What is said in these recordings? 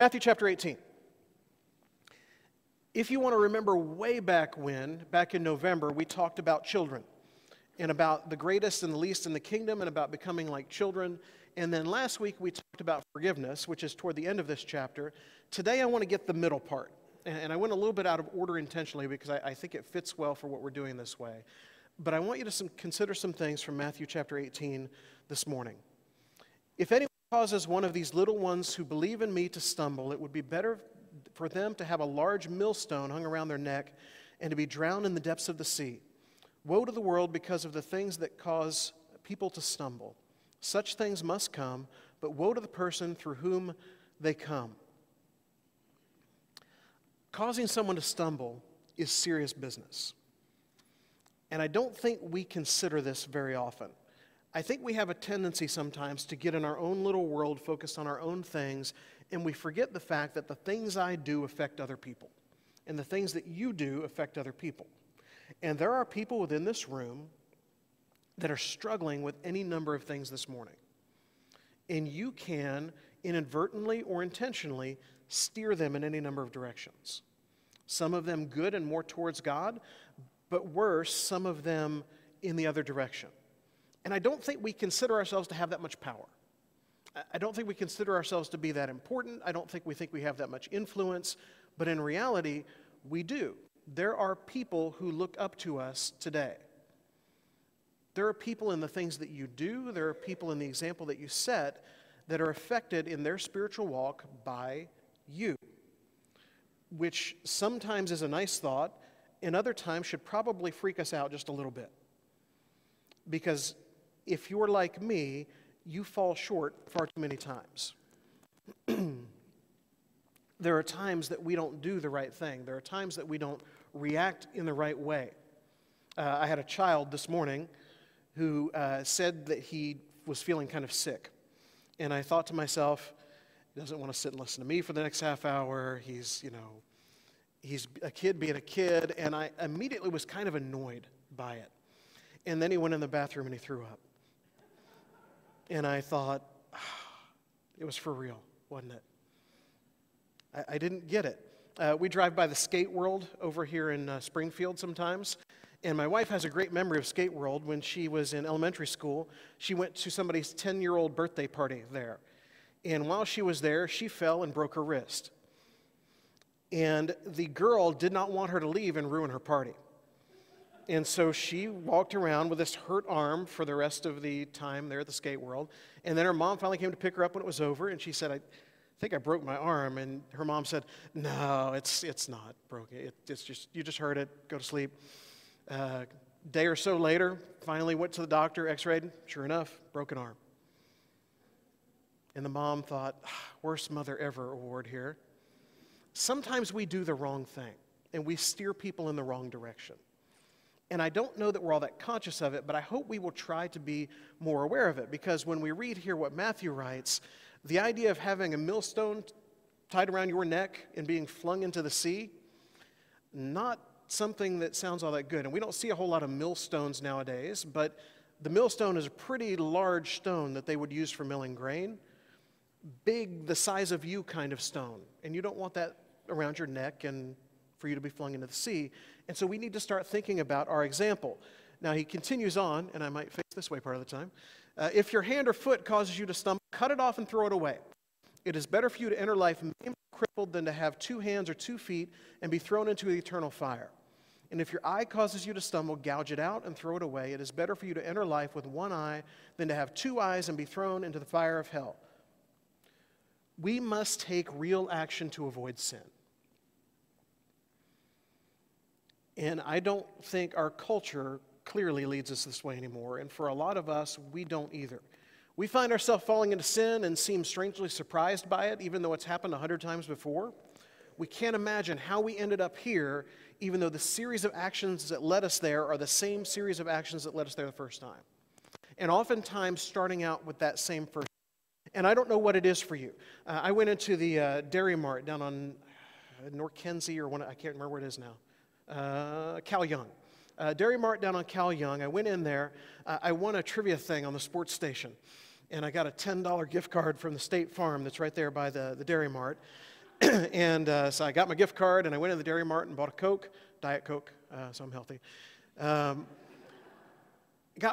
Matthew chapter 18. If you want to remember way back when, back in November, we talked about children and about the greatest and the least in the kingdom and about becoming like children. And then last week we talked about forgiveness, which is toward the end of this chapter. Today I want to get the middle part. And I went a little bit out of order intentionally because I think it fits well for what we're doing this way. But I want you to consider some things from Matthew chapter 18 this morning. If anyone causes one of these little ones who believe in me to stumble, it would be better for them to have a large millstone hung around their neck and to be drowned in the depths of the sea. Woe to the world because of the things that cause people to stumble. Such things must come, but woe to the person through whom they come. Causing someone to stumble is serious business. And I don't think we consider this very often. I think we have a tendency sometimes to get in our own little world, focused on our own things, and we forget the fact that the things I do affect other people, and the things that you do affect other people. And there are people within this room that are struggling with any number of things this morning. And you can, inadvertently or intentionally, steer them in any number of directions. Some of them good and more towards God, but worse, some of them in the other direction. And I don't think we consider ourselves to have that much power. I don't think we consider ourselves to be that important. I don't think we have that much influence. But in reality, we do. There are people who look up to us today. There are people in the things that you do. There are people in the example that you set that are affected in their spiritual walk by you, which sometimes is a nice thought, and other times should probably freak us out just a little bit. Because if you're like me, you fall short far too many times. There are times that we don't do the right thing. There are times that we don't react in the right way. I had a child this morning who said that he was feeling kind of sick. And I thought to myself, he doesn't want to sit and listen to me for the next half hour. He's a kid being a kid. And I immediately was kind of annoyed by it. And then he went in the bathroom and he threw up. And I thought, it was for real, wasn't it? I didn't get it. We drive by the Skate World over here in Springfield sometimes. And my wife has a great memory of Skate World. When she was in elementary school, she went to somebody's 10-year-old birthday party there. And while she was there, she fell and broke her wrist. And the girl did not want her to leave and ruin her party. And so she walked around with this hurt arm for the rest of the time there at the Skate World. And then her mom finally came to pick her up when it was over, and she said, I think I broke my arm. And her mom said, no, it's not broken. It's just, you just hurt it. Go to sleep. Day or so later, finally went to the doctor, x-rayed. Sure enough, broken arm. And the mom thought, worst mother ever award here. Sometimes we do the wrong thing, and we steer people in the wrong direction. And I don't know that we're all that conscious of it, but I hope we will try to be more aware of it. Because when we read here what Matthew writes, the idea of having a millstone tied around your neck and being flung into the sea, not something that sounds all that good. And we don't see a whole lot of millstones nowadays, but the millstone is a pretty large stone that they would use for milling grain. Big, the size of you kind of stone. And you don't want that around your neck and for you to be flung into the sea. And so we need to start thinking about our example. Now he continues on, and I might face this way part of the time. If your hand or foot causes you to stumble, cut it off and throw it away. It is better for you to enter life maimed or crippled than to have 2 hands or 2 feet and be thrown into the eternal fire. And if your eye causes you to stumble, gouge it out and throw it away. It is better for you to enter life with 1 eye than to have 2 eyes and be thrown into the fire of hell. We must take real action to avoid sin. And I don't think our culture clearly leads us this way anymore. And for a lot of us, we don't either. We find ourselves falling into sin and seem strangely surprised by it, even though it's happened 100 times before. We can't imagine how we ended up here, even though the series of actions that led us there are the same series of actions that led us there the first time. And oftentimes starting out with that same first. And I don't know what it is for you. I went into the Dairy Mart down on North Kenzie, or I can't remember where it is now. Cal Young. Dairy Mart down on Cal Young. I went in there. I won a trivia thing on the sports station. And I got a $10 gift card from the State Farm that's right there by the Dairy Mart. And so I got my gift card, and I went to the Dairy Mart and bought a Coke, Diet Coke, so I'm healthy. Got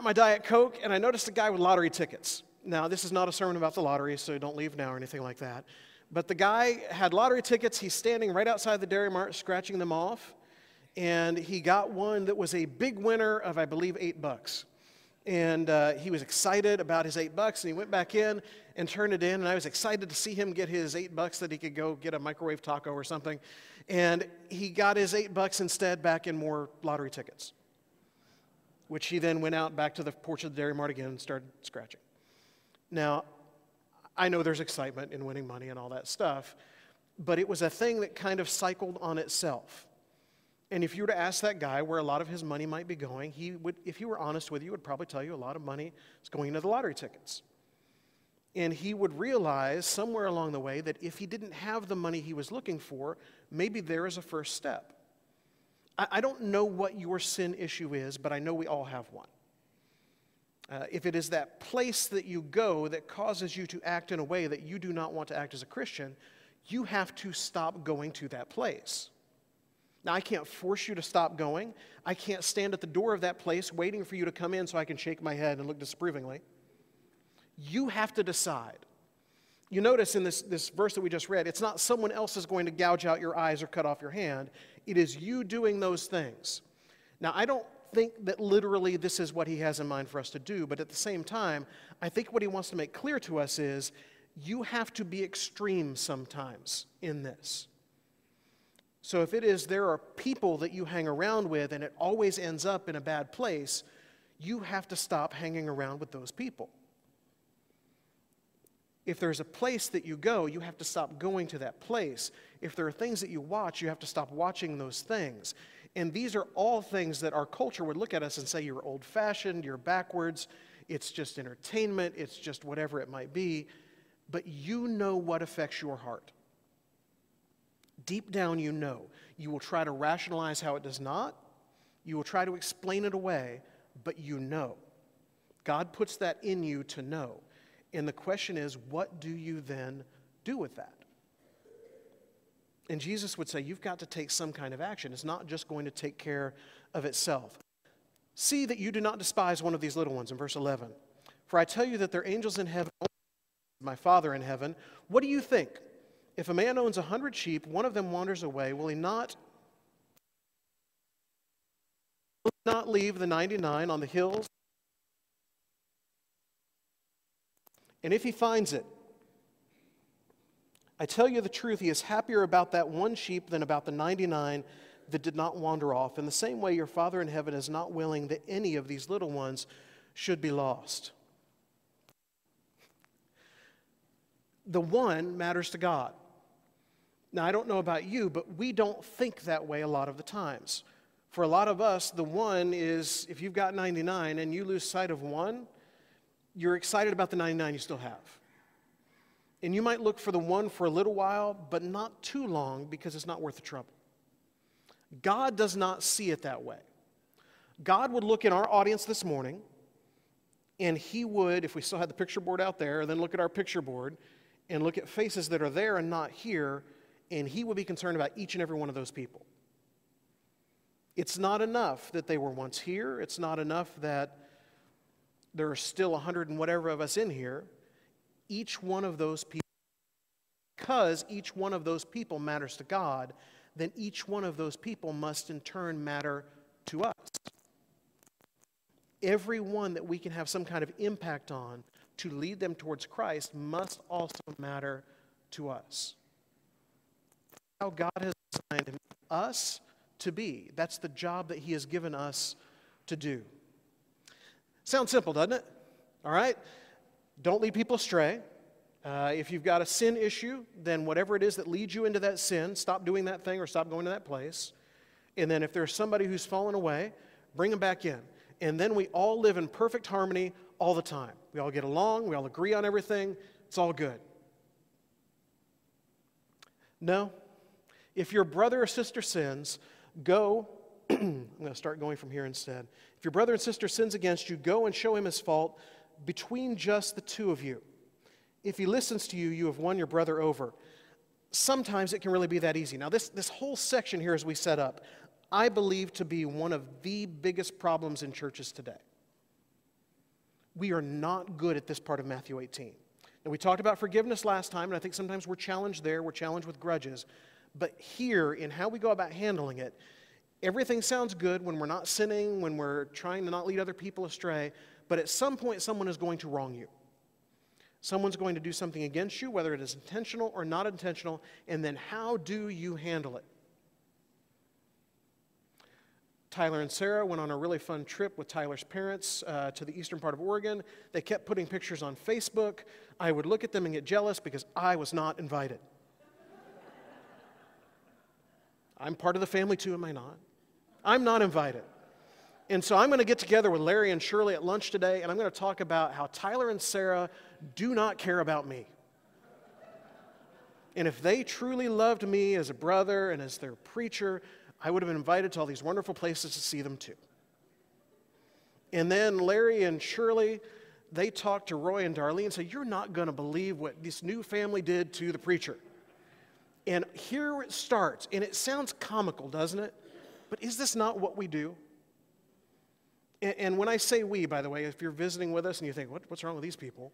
my Diet Coke, and I noticed a guy with lottery tickets. Now, this is not a sermon about the lottery, so don't leave now or anything like that. But the guy had lottery tickets. He's standing right outside the Dairy Mart scratching them off. And he got one that was a big winner of, I believe, $8. And he was excited about his $8, and he went back in and turned it in. And I was excited to see him get his $8 that he could go get a microwave taco or something. And he got his $8 instead back in more lottery tickets, which he then went out back to the porch of the Dairy Mart again and started scratching. Now, I know there's excitement in winning money and all that stuff, but it was a thing that kind of cycled on itself. And if you were to ask that guy where a lot of his money might be going, he would, if he were honest with you, would probably tell you a lot of money is going into the lottery tickets. And he would realize somewhere along the way that if he didn't have the money he was looking for, maybe there is a first step. I don't know what your sin issue is, but I know we all have one. If it is that place that you go that causes you to act in a way that you do not want to act as a Christian, you have to stop going to that place. Now, I can't force you to stop going. I can't stand at the door of that place waiting for you to come in so I can shake my head and look disapprovingly. You have to decide. You notice in this verse that we just read, it's not someone else is going to gouge out your eyes or cut off your hand. It is you doing those things. Now, I don't think that literally this is what he has in mind for us to do, but at the same time, I think what he wants to make clear to us is you have to be extreme sometimes in this. So if it is there are people that you hang around with and it always ends up in a bad place, you have to stop hanging around with those people. If there's a place that you go, you have to stop going to that place. If there are things that you watch, you have to stop watching those things. And these are all things that our culture would look at us and say, you're old-fashioned, you're backwards, it's just entertainment, it's just whatever it might be. But you know what affects your heart. Deep down you know. You will try to rationalize how it does not. You will try to explain it away, but you know. God puts that in you to know. And the question is, what do you then do with that? And Jesus would say, you've got to take some kind of action. It's not just going to take care of itself. See that you do not despise one of these little ones, in verse 11. For I tell you that there are angels in heaven, my Father in heaven. What do you think? If a man owns 100 sheep, one of them wanders away, will he not leave the 99 on the hills? And if he finds it, I tell you the truth, he is happier about that one sheep than about the 99 that did not wander off. In the same way, your Father in heaven is not willing that any of these little ones should be lost. The one matters to God. Now, I don't know about you, but we don't think that way a lot of the times. For a lot of us, the one is, if you've got 99 and you lose sight of one, you're excited about the 99 you still have. And you might look for the one for a little while, but not too long because it's not worth the trouble. God does not see it that way. God would look in our audience this morning, and he would, if we still had the picture board out there, then look at our picture board and look at faces that are there and not here, and he would be concerned about each and every one of those people. It's not enough that they were once here. It's not enough that there are still 100 and whatever of us in here. Each one of those people, because each one of those people matters to God, then each one of those people must in turn matter to us. Every one that we can have some kind of impact on to lead them towards Christ must also matter to us. How God has designed us to be. That's the job that he has given us to do. Sounds simple, doesn't it? All right? Don't lead people astray. If you've got a sin issue, then whatever it is that leads you into that sin, stop doing that thing or stop going to that place. And then if there's somebody who's fallen away, bring them back in. And then we all live in perfect harmony all the time. We all get along. We all agree on everything. It's all good. No. If your brother or sister sins, go. I'm going to start going from here instead. If your brother and sister sins against you, go and show him his fault between just the two of you. If he listens to you, you have won your brother over. sometimes it can really be that easy. Now, this whole section here as we set up, I believe to be one of the biggest problems in churches today. We are not good at this part of Matthew 18. Now, we talked about forgiveness last time, and I think sometimes we're challenged there. We're challenged with grudges. But here, in how we go about handling it, everything sounds good when we're not sinning, when we're trying to not lead other people astray, but at some point, someone is going to wrong you. Someone's going to do something against you, whether it is intentional or not intentional, and then how do you handle it? Tyler and Sarah went on a really fun trip with Tyler's parents to the eastern part of Oregon. They kept putting pictures on Facebook. I would look at them and get jealous because I was not invited. I'm part of the family too, am I not? I'm not invited. And so I'm going to get together with Larry and Shirley at lunch today, and I'm going to talk about how Tyler and Sarah do not care about me. And if they truly loved me as a brother and as their preacher, I would have been invited to all these wonderful places to see them too. And then Larry and Shirley, they talked to Roy and Darlene and said, "You're not going to believe what this new family did to the preacher." And here it starts, and it sounds comical, doesn't it? But is this not what we do? And when I say we, by the way, if you're visiting with us and you think, what's wrong with these people?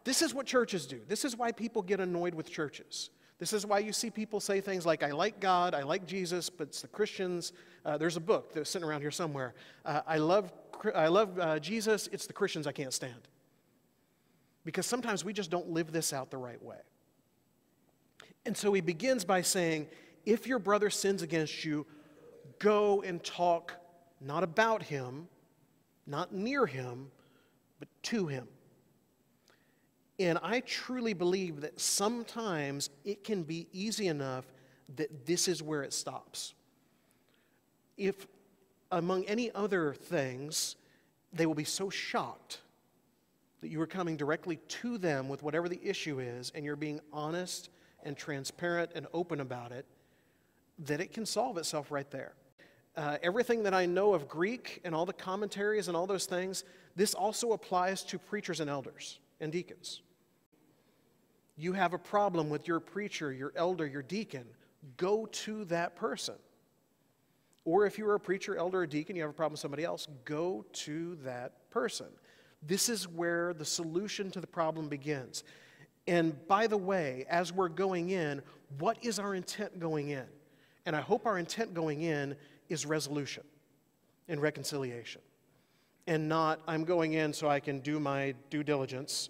This is what churches do. This is why people get annoyed with churches. This is why you see people say things like, I like God, I like Jesus, but it's the Christians. There's a book that's sitting around here somewhere. I love Jesus, it's the Christians I can't stand. Because sometimes we just don't live this out the right way. And so he begins by saying, if your brother sins against you, go and talk not about him, not near him, but to him. And I truly believe that sometimes it can be easy enough that this is where it stops. If, among any other things, they will be so shocked that you are coming directly to them with whatever the issue is, and you're being honest and transparent and open about it, that it can solve itself right there. Everything that I know of Greek and all the commentaries and all those things, this also applies to preachers and elders and deacons. You have a problem with your preacher, your elder, your deacon, go to that person. Or if you're a preacher, elder, or deacon, you have a problem with somebody else, go to that person. This is where the solution to the problem begins. And by the way, as we're going in, what is our intent going in? And I hope our intent going in is resolution and reconciliation. And not, I'm going in so I can do my due diligence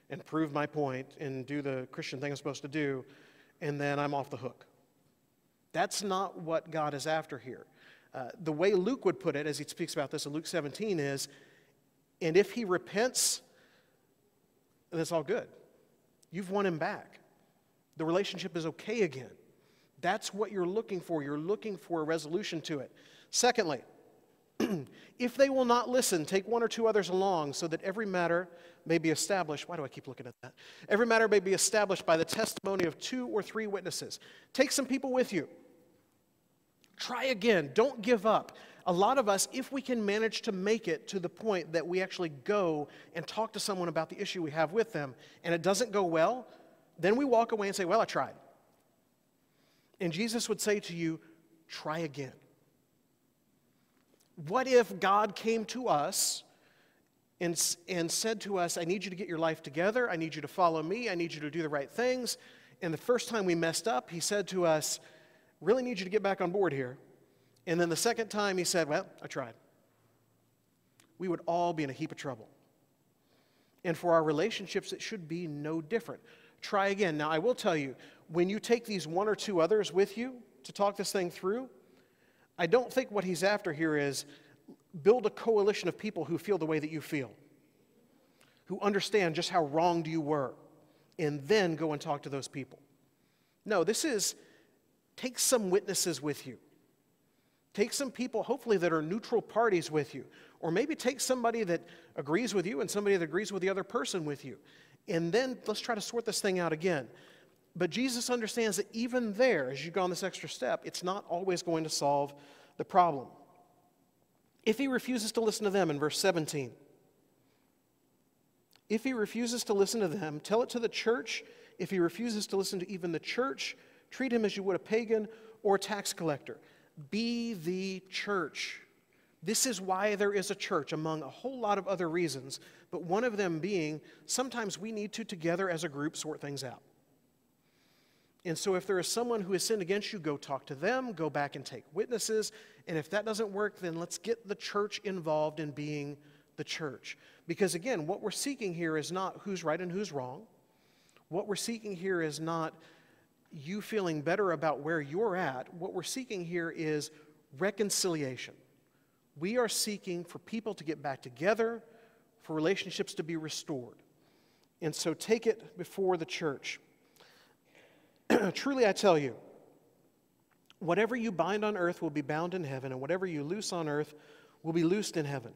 and prove my point and do the Christian thing I'm supposed to do, and then I'm off the hook. That's not what God is after here. The way Luke would put it, as he speaks about this in Luke 17, is, and if he repents, then it's all good. You've won him back. The relationship is okay again. That's what you're looking for. You're looking for a resolution to it. Secondly, if they will not listen, take one or two others along so that every matter may be established. Why do I keep looking at that? Every matter may be established by the testimony of 2 or 3 witnesses. Take some people with you. Try again. Don't give up. A lot of us, if we can manage to make it to the point that we actually go and talk to someone about the issue we have with them, and it doesn't go well, then we walk away and say, well, I tried. And Jesus would say to you, try again. What if God came to us and said to us, I need you to get your life together, I need you to follow me, I need you to do the right things. And the first time we messed up, he said to us, really need you to get back on board here. And then the second time he said, well, I tried. We would all be in a heap of trouble. And for our relationships, it should be no different. Try again. Now, I will tell you, when you take these 1 or 2 others with you to talk this thing through, I don't think what he's after here is build a coalition of people who feel the way that you feel, who understand just how wronged you were, and then go and talk to those people. No, this is take some witnesses with you. Take some people, hopefully, that are neutral parties with you. Or maybe take somebody that agrees with you and somebody that agrees with the other person with you. And then let's try to sort this thing out again. But Jesus understands that even there, as you go on this extra step, it's not always going to solve the problem. If he refuses to listen to them, in verse 17, if he refuses to listen to them, tell it to the church, If he refuses to listen to even the church, treat him as you would a pagan or a tax collector. Be the church. This is why there is a church, among a whole lot of other reasons, but one of them being sometimes we need to, together as a group, sort things out. And so if there is someone who has sinned against you, go talk to them, go back and take witnesses, and if that doesn't work, then let's get the church involved in being the church. Because again, what we're seeking here is not who's right and who's wrong. What we're seeking here is not you feeling better about where you're at. What we're seeking here is reconciliation. We are seeking for people to get back together, for relationships to be restored. And so take it before the church. Truly I tell you, whatever you bind on earth will be bound in heaven, and whatever you loose on earth will be loosed in heaven.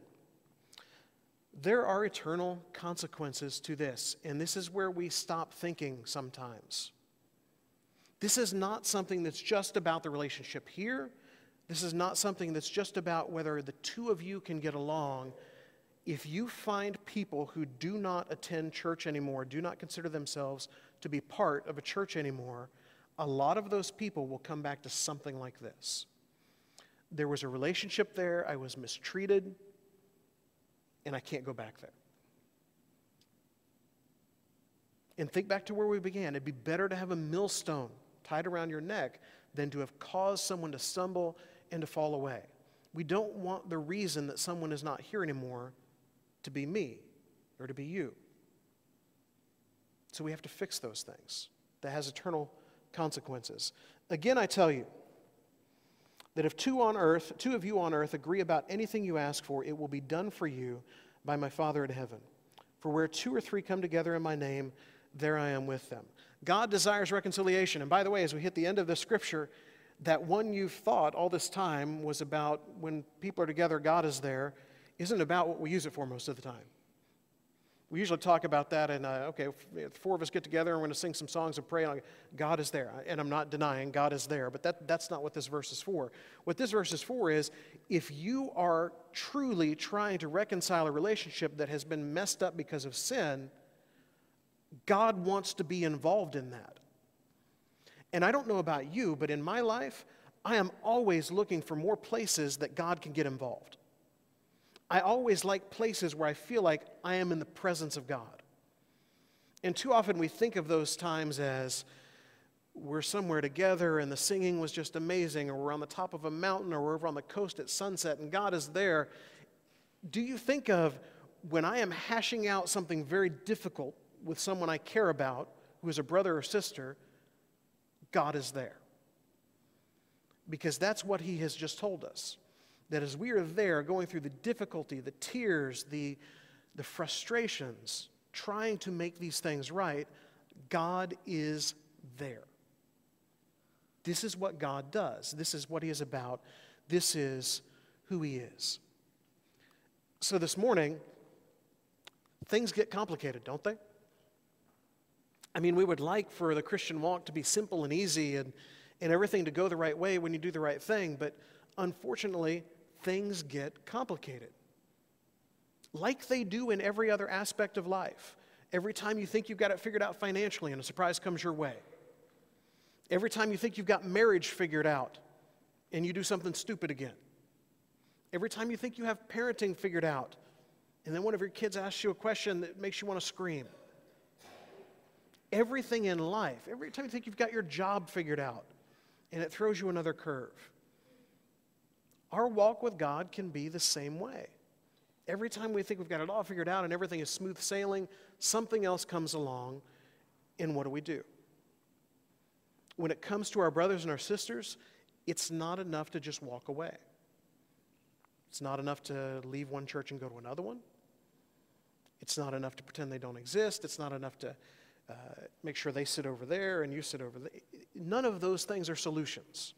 There are eternal consequences to this, and this is where we stop thinking sometimes. This is not something that's just about the relationship here. This is not something that's just about whether the two of you can get along. If you find people who do not attend church anymore, do not consider themselves to be part of a church anymore, a lot of those people will come back to something like this. There was a relationship there, I was mistreated, and I can't go back there. And think back to where we began. It'd be better to have a millstone tied around your neck than to have caused someone to stumble and to fall away. We don't want the reason that someone is not here anymore to be me or to be you. So we have to fix those things. That has eternal consequences. Again, I tell you that if two of you on earth agree about anything you ask for, it will be done for you by my Father in heaven. For where two or three come together in my name, there I am with them. God desires reconciliation. And by the way, as we hit the end of the scripture, that one you've thought all this time was about when people are together, God is there, isn't about what we use it for most of the time. We usually talk about that and, if four of us get together and we're going to sing some songs and pray, and God is there. And I'm not denying God is there, but that's not what this verse is for. What this verse is for is if you are truly trying to reconcile a relationship that has been messed up because of sin, God wants to be involved in that. And I don't know about you, but in my life, I am always looking for more places that God can get involved. I always like places where I feel like I am in the presence of God. And too often we think of those times as we're somewhere together and the singing was just amazing, or we're on the top of a mountain, or we're over on the coast at sunset and God is there. Do you think of when I am hashing out something very difficult with someone I care about, who is a brother or sister, God is there? Because that's what he has just told us. That as we are there going through the difficulty, the tears, the frustrations, trying to make these things right, God is there. This is what God does. This is what he is about. This is who he is. So this morning, things get complicated, don't they? I mean, we would like for the Christian walk to be simple and easy and everything to go the right way when you do the right thing, but unfortunately, things get complicated. Like they do in every other aspect of life. Every time you think you've got it figured out financially and a surprise comes your way. Every time you think you've got marriage figured out and you do something stupid again. Every time you think you have parenting figured out and then one of your kids asks you a question that makes you want to scream. Everything in life, every time you think you've got your job figured out and it throws you another curve. Our walk with God can be the same way. Every time we think we've got it all figured out and everything is smooth sailing, something else comes along, and what do? When it comes to our brothers and our sisters, it's not enough to just walk away. It's not enough to leave one church and go to another one. It's not enough to pretend they don't exist. It's not enough to make sure they sit over there and you sit over there. None of those things are solutions.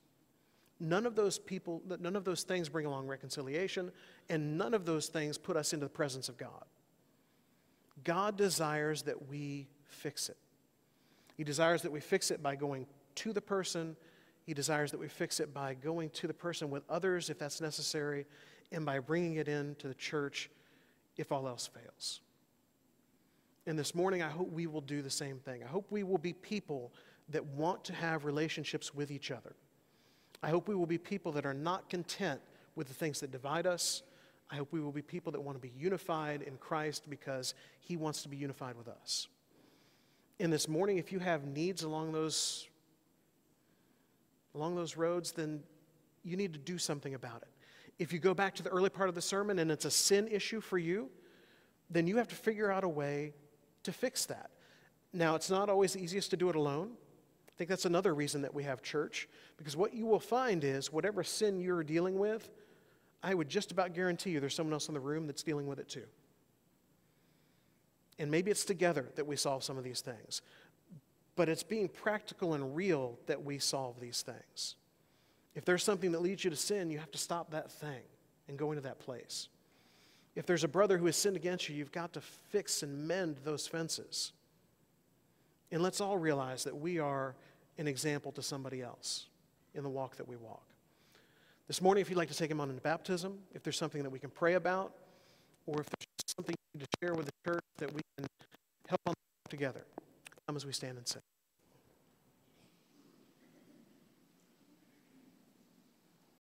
None of those things bring along reconciliation, and none of those things put us into the presence of God. God desires that we fix it. He desires that we fix it by going to the person. He desires that we fix it by going to the person with others if that's necessary, and by bringing it into the church if all else fails. And this morning, I hope we will do the same thing. I hope we will be people that want to have relationships with each other. I hope we will be people that are not content with the things that divide us. I hope we will be people that want to be unified in Christ because He wants to be unified with us. And this morning, if you have needs along those roads, then you need to do something about it. If you go back to the early part of the sermon and it's a sin issue for you, then you have to figure out a way to fix that. Now, it's not always the easiest to do it alone. I think that's another reason that we have church, because what you will find is whatever sin you're dealing with, I would just about guarantee you there's someone else in the room that's dealing with it too. And maybe it's together that we solve some of these things. But it's being practical and real that we solve these things. If there's something that leads you to sin, you have to stop that thing and go into that place. If there's a brother who has sinned against you, you've got to fix and mend those fences. And let's all realize that we are an example to somebody else in the walk that we walk. This morning, if you'd like to take him on into baptism, if there's something that we can pray about, or if there's something you need to share with the church that we can help on together, come as we stand and sing.